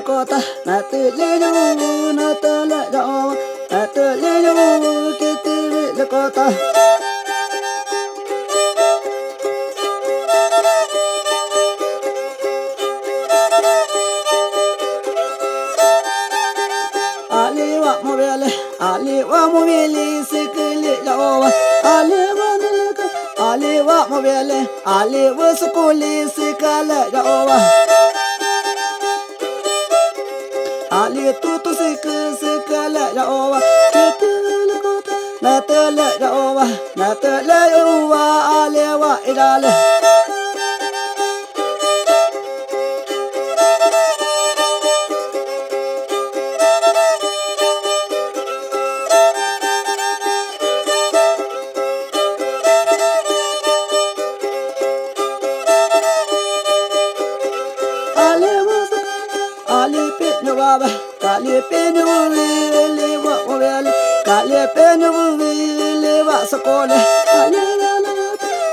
kota na te le yo na te le yo na te le yo ke te le kota Aliwa mobile sikile yo aliwa nilika aliwa mobile aliwa sukuli sikala yo Ali tutu sikala yo ketele kota na tele yo aliwa idale Kali penu le wa ovele kali penu le wa sokole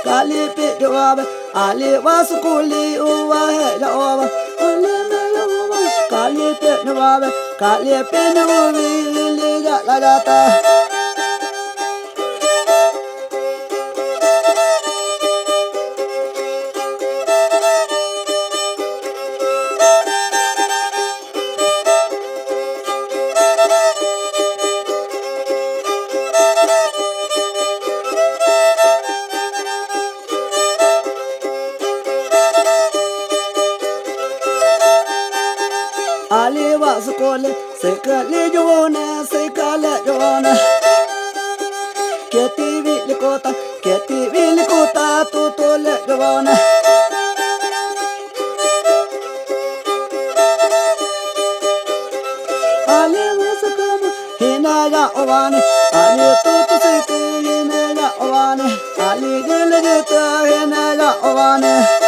kali penu wa ale wa sokole o wa la o wa ale me yo wa kali penu le ga la ta Ali was called Sekale Jona, Keti Villicota, to let Jona. Ali was a come, Hinaga Ovane, Ali Toto Seki, Hinaga Ovane, Ali Delegata, Hinaga Ovane.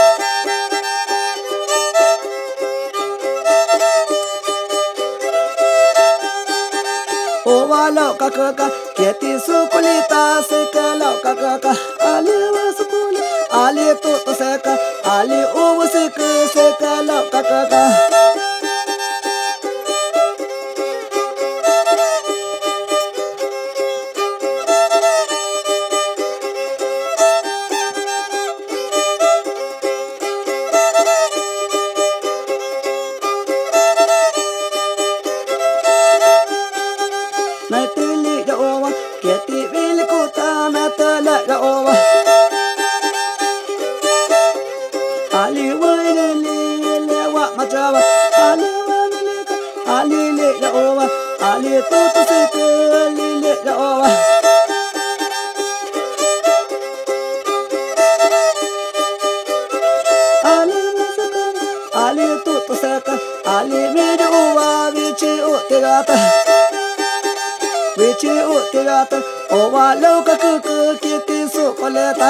Loka kaka keti sukulita seka loka kaka ali wasukuli ali toto seka ali uwu seka loka kaka Keti Villicota na tele yo Ali wa le wa majawa Ali wa nilika Ali le yo Ali toto seke Ali le yo Ali masaka Ali toto seka Ali me yo vichi o tegata Vichi o tirata, o wa loka kuku kiti sukoleta.